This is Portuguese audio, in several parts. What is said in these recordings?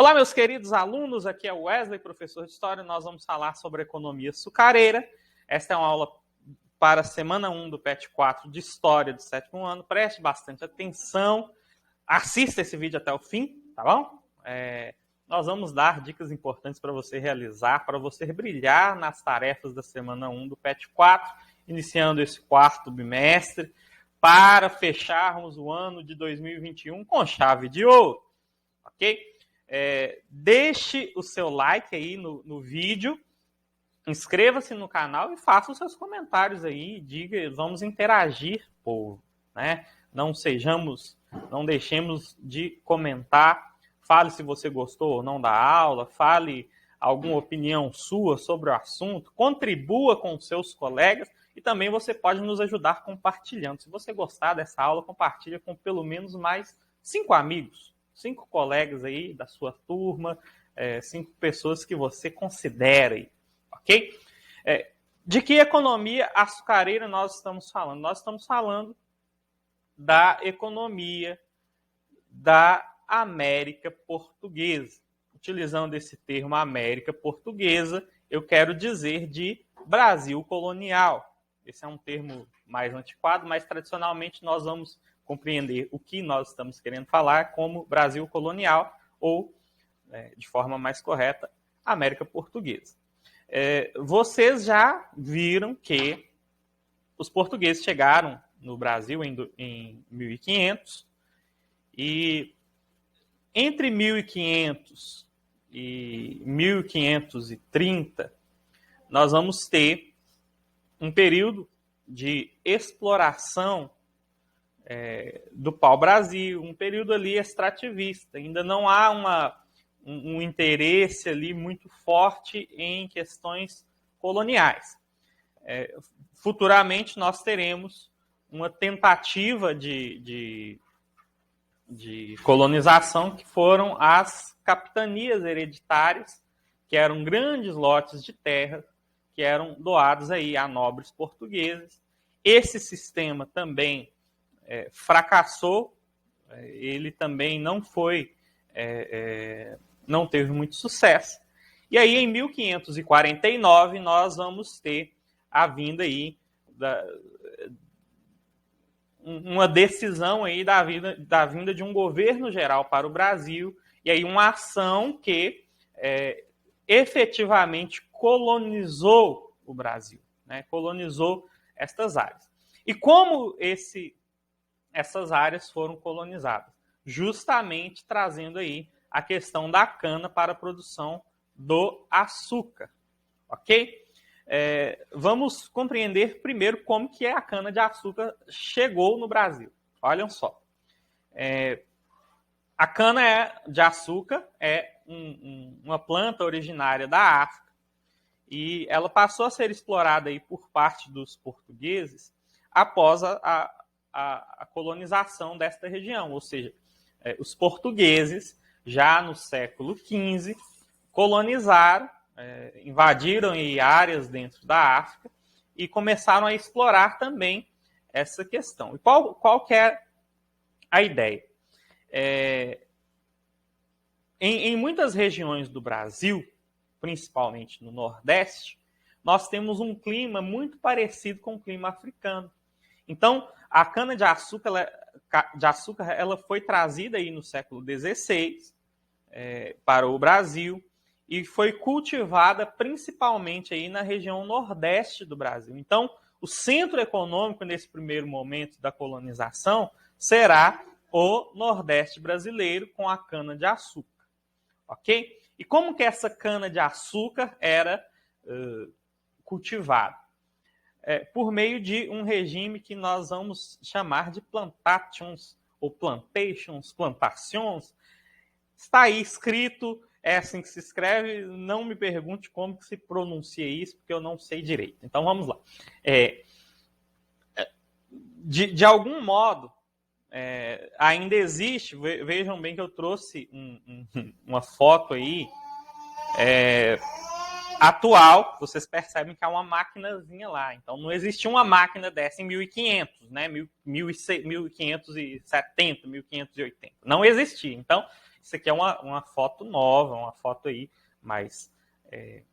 Olá, meus queridos alunos, aqui é o Wesley, professor de História. Nós vamos falar sobre economia açucareira. Esta é uma aula para a semana 1 do PET 4 de História do 7º ano. Preste bastante atenção, assista esse vídeo até o fim, tá bom? Nós vamos dar dicas importantes para você realizar, para você brilhar nas tarefas da semana 1 do PET 4, iniciando esse quarto bimestre, para fecharmos o ano de 2021 com chave de ouro, ok? Deixe o seu like aí no vídeo, inscreva-se no canal e faça os seus comentários aí, diga, vamos interagir, povo, né? Não deixemos de comentar, fale se você gostou ou não da aula, fale alguma opinião sua sobre o assunto, contribua com seus colegas e também você pode nos ajudar compartilhando. Se você gostar dessa aula, compartilha com pelo menos mais 5 amigos. 5 colegas aí da sua turma, 5 pessoas que você considera aí, ok? De que economia açucareira nós estamos falando? Nós estamos falando da economia da América Portuguesa. Utilizando esse termo América Portuguesa, eu quero dizer de Brasil colonial. Esse é um termo mais antiquado, mas tradicionalmente nós vamos compreender o que nós estamos querendo falar como Brasil colonial ou, de forma mais correta, América Portuguesa. Vocês já viram que os portugueses chegaram no Brasil em 1500 e entre 1500 e 1530 nós vamos ter um período de exploração do pau-brasil, um período ali extrativista. Ainda não há um interesse ali muito forte em questões coloniais. Futuramente nós teremos uma tentativa de colonização, que foram as capitanias hereditárias, que eram grandes lotes de terra, que eram doados aí a nobres portugueses. Esse sistema também fracassou, ele também não teve muito sucesso. E aí, em 1549, nós vamos ter a vinda aí uma decisão aí da vinda de um governo geral para o Brasil, e aí uma ação que efetivamente colonizou o Brasil, né? Colonizou estas áreas. E como essas áreas foram colonizadas? Justamente trazendo aí a questão da cana para a produção do açúcar, ok? Vamos compreender primeiro como que a cana-de-açúcar chegou no Brasil. Olhem só. A cana-de-açúcar é uma planta originária da África e ela passou a ser explorada aí por parte dos portugueses após a colonização desta região. Ou seja, os portugueses, já no século XV, colonizaram, invadiram áreas dentro da África e começaram a explorar também essa questão. E qual que é a ideia? Em muitas regiões do Brasil, principalmente no Nordeste, nós temos um clima muito parecido com o clima africano. Então, a cana-de-açúcar ela foi trazida aí no século XVI para o Brasil e foi cultivada principalmente aí na região nordeste do Brasil. Então, o centro econômico nesse primeiro momento da colonização será o Nordeste brasileiro com a cana-de-açúcar, ok? E como que essa cana-de-açúcar era cultivada? Por meio de um regime que nós vamos chamar de plantations, ou plantations, plantations. Está aí escrito, é assim que se escreve, não me pergunte como que se pronuncia isso, porque eu não sei direito. Então vamos lá. De algum modo, ainda existe, vejam bem que eu trouxe uma foto aí, atual, vocês percebem que há uma maquinazinha lá. Então, não existia uma máquina dessa em 1500, né? 1570, 1580. Não existia. Então, Isso aqui é uma foto nova, uma foto aí mais... É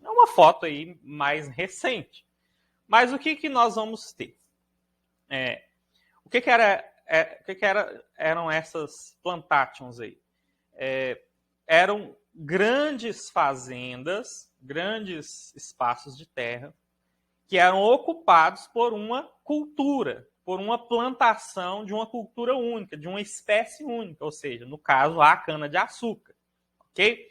uma foto aí mais recente. Mas o que nós vamos ter? Eram essas plantations aí? Eram grandes fazendas, grandes espaços de terra, que eram ocupados por uma cultura, por uma plantação de uma cultura única, de uma espécie única, ou seja, no caso, a cana-de-açúcar. Ok?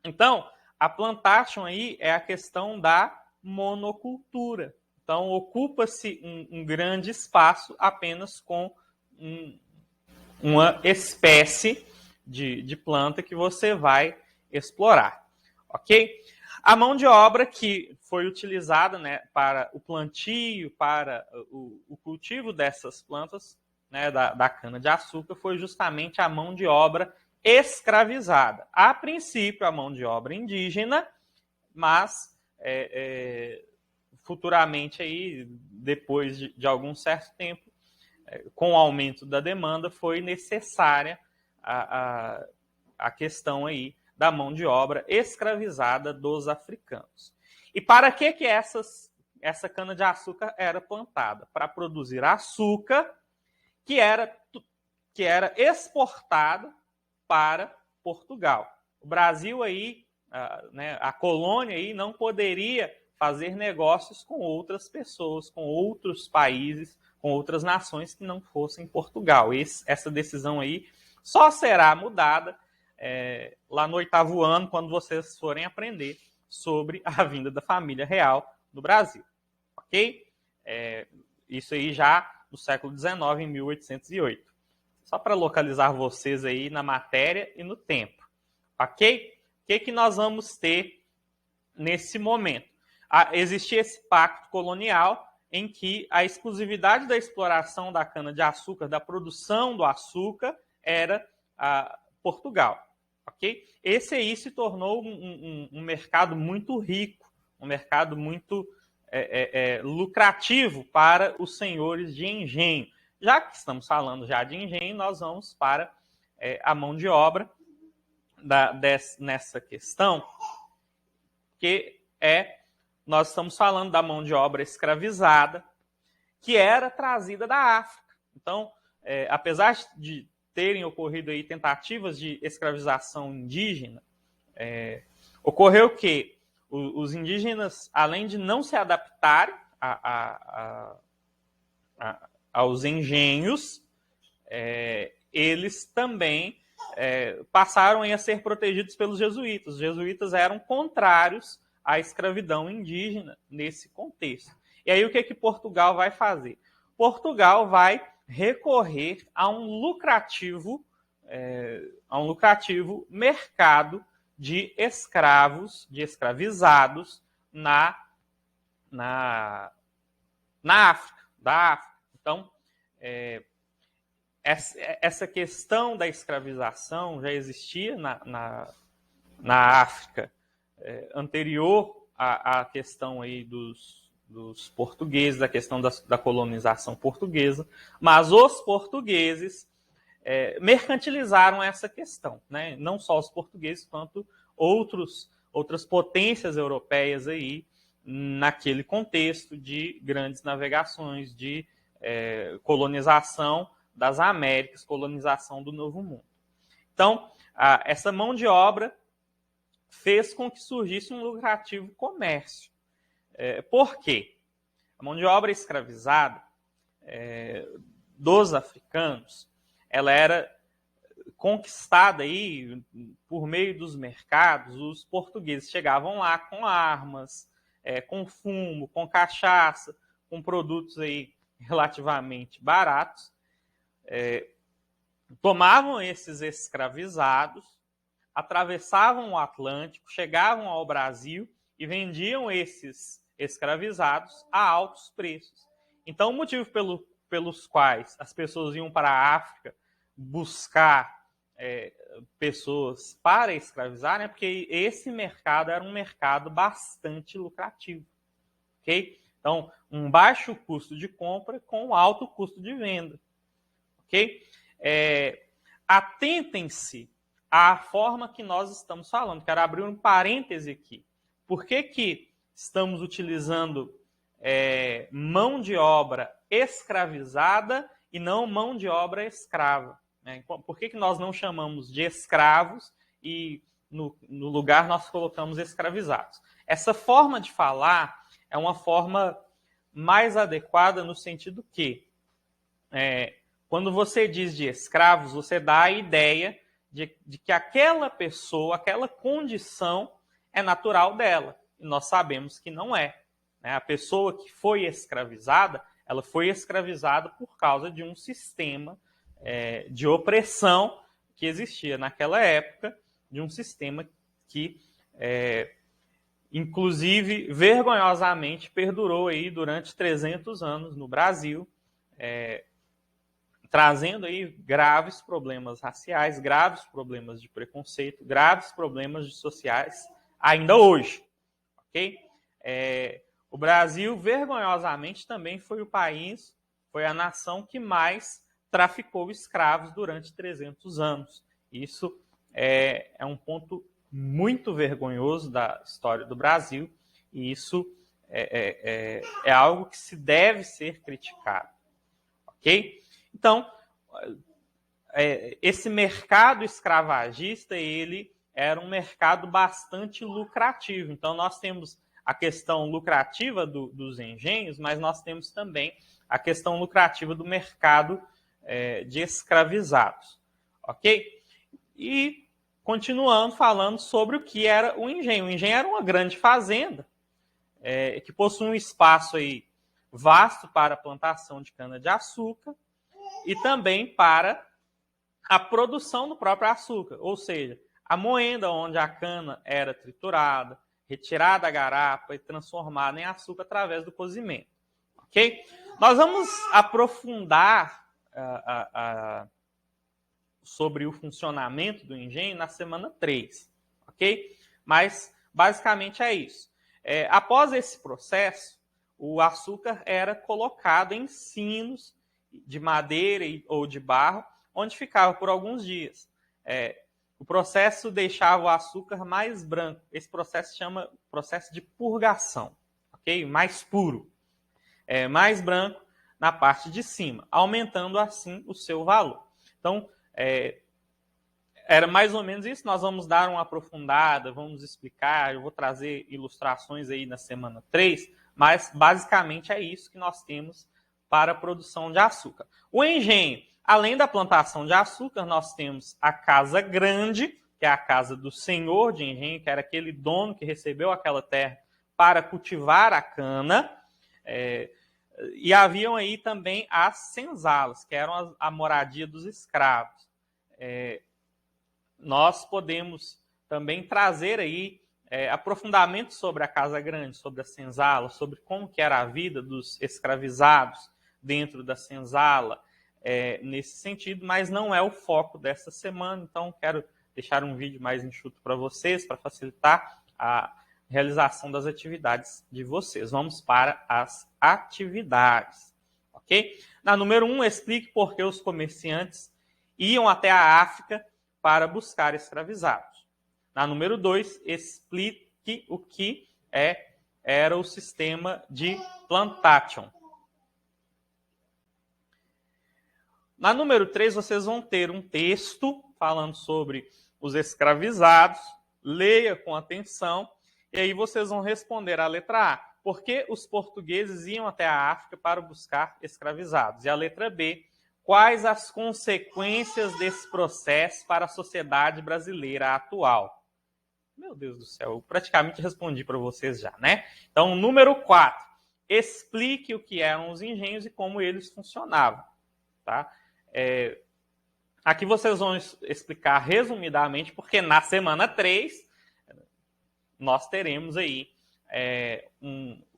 Então, a plantation aí é a questão da monocultura. Então, ocupa-se um grande espaço apenas com uma espécie de planta que você vai explorar. Ok? A mão de obra que foi utilizada, né, para o plantio, para o cultivo dessas plantas, né, da cana-de-açúcar, foi justamente a mão de obra escravizada. A princípio, a mão de obra indígena, mas futuramente, aí, depois de algum certo tempo, com o aumento da demanda, foi necessária a questão aí da mão de obra escravizada dos africanos. E para que essa cana-de-açúcar era plantada? Para produzir açúcar que era exportado para Portugal. O Brasil aí, a colônia aí não poderia fazer negócios com outras pessoas, com outros países, com outras nações que não fossem Portugal. Essa decisão aí só será mudada lá no 8º ano, quando vocês forem aprender sobre a vinda da família real no Brasil. Ok? Isso aí já no século XIX, em 1808. Só para localizar vocês aí na matéria e no tempo. Ok? O que nós vamos ter nesse momento? Existia esse pacto colonial em que a exclusividade da exploração da cana-de-açúcar, da produção do açúcar, era Portugal. Ok? Esse aí se tornou um mercado muito rico, um mercado muito lucrativo para os senhores de engenho. Já que estamos falando já de engenho, nós vamos para a mão de obra nessa questão, que nós estamos falando da mão de obra escravizada, que era trazida da África. Então, apesar de terem ocorrido aí tentativas de escravização indígena, ocorreu que os indígenas, além de não se adaptarem aos engenhos, eles também passaram a ser protegidos pelos jesuítas. Os jesuítas eram contrários à escravidão indígena nesse contexto. E aí o que Portugal vai fazer? Portugal vai recorrer a um lucrativo mercado de escravos, de escravizados na África, da África. Então, essa questão da escravização já existia na África anterior à questão aí dos portugueses, da questão da colonização portuguesa, mas os portugueses mercantilizaram essa questão, né? Não só os portugueses, quanto outras potências europeias aí, naquele contexto de grandes navegações, de colonização das Américas, colonização do Novo Mundo. Então, essa mão de obra fez com que surgisse um lucrativo comércio. Por quê? A mão de obra escravizada dos africanos, ela era conquistada aí por meio dos mercados. Os portugueses chegavam lá com armas, com fumo, com cachaça, com produtos aí relativamente baratos, tomavam esses escravizados, atravessavam o Atlântico, chegavam ao Brasil e vendiam esses escravizados a altos preços. Então, o motivo pelos quais as pessoas iam para a África buscar pessoas para escravizar, né? Porque esse mercado era um mercado bastante lucrativo. Ok? Então, um baixo custo de compra com alto custo de venda. Ok? atentem-se à forma que nós estamos falando. Quero abrir um parêntese aqui. Por que estamos utilizando mão de obra escravizada e não mão de obra escrava? Né? Por que nós não chamamos de escravos e no lugar nós colocamos escravizados? Essa forma de falar é uma forma mais adequada no sentido que quando você diz de escravos, você dá a ideia de que aquela pessoa, aquela condição é natural dela. E nós sabemos que não é. Né? A pessoa que foi escravizada, ela foi escravizada por causa de um sistema de opressão que existia naquela época, de um sistema que, inclusive, vergonhosamente perdurou aí durante 300 anos no Brasil, trazendo aí graves problemas raciais, graves problemas de preconceito, graves problemas sociais ainda hoje. Ok? O Brasil, vergonhosamente, também foi o país, foi a nação que mais traficou escravos durante 300 anos. Isso é um ponto muito vergonhoso da história do Brasil e isso é algo que se deve ser criticado. Ok? Então, esse mercado escravagista, ele era um mercado bastante lucrativo. Então, nós temos a questão lucrativa dos engenhos, mas nós temos também a questão lucrativa do mercado de escravizados. Ok? E, continuando falando sobre o que era o engenho. O engenho era uma grande fazenda que possui um espaço aí vasto para a plantação de cana-de-açúcar e também para a produção do próprio açúcar, ou seja, a moenda onde a cana era triturada, retirada da garapa e transformada em açúcar através do cozimento. Ok? Nós vamos aprofundar sobre o funcionamento do engenho na semana 3. Ok? Mas, basicamente, é isso. Após esse processo, o açúcar era colocado em sinos de madeira ou de barro, onde ficava por alguns dias. O processo deixava o açúcar mais branco. Esse processo se chama processo de purgação, ok? Mais puro. Mais branco na parte de cima, aumentando assim o seu valor. Então, era mais ou menos isso. Nós vamos dar uma aprofundada, vamos explicar, eu vou trazer ilustrações aí na semana 3, mas basicamente é isso que nós temos para a produção de açúcar. O engenho, além da plantação de açúcar, nós temos a casa grande, que é a casa do senhor de engenho, que era aquele dono que recebeu aquela terra para cultivar a cana. E haviam aí também as senzalas, que eram a moradia dos escravos. Nós podemos também trazer aí aprofundamentos sobre a casa grande, sobre a senzala, sobre como que era a vida dos escravizados dentro da senzala, nesse sentido, mas não é o foco dessa semana, então quero deixar um vídeo mais enxuto para vocês, para facilitar a realização das atividades de vocês. Vamos para as atividades, ok? Na número 1, explique por que os comerciantes iam até a África para buscar escravizados. Na número 2, explique o que era o sistema de plantation. Na número 3, vocês vão ter um texto falando sobre os escravizados. Leia com atenção. E aí vocês vão responder a letra A. Por que os portugueses iam até a África para buscar escravizados? E a letra B. Quais as consequências desse processo para a sociedade brasileira atual? Meu Deus do céu, eu praticamente respondi para vocês já, né? Então, número 4. Explique o que eram os engenhos e como eles funcionavam. Tá? Aqui vocês vão explicar resumidamente, porque na semana 3 nós teremos aí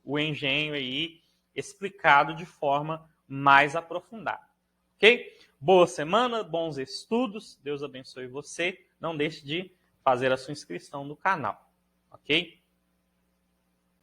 o engenho aí explicado de forma mais aprofundada. Ok? Boa semana, bons estudos, Deus abençoe você. Não deixe de fazer a sua inscrição no canal. Ok?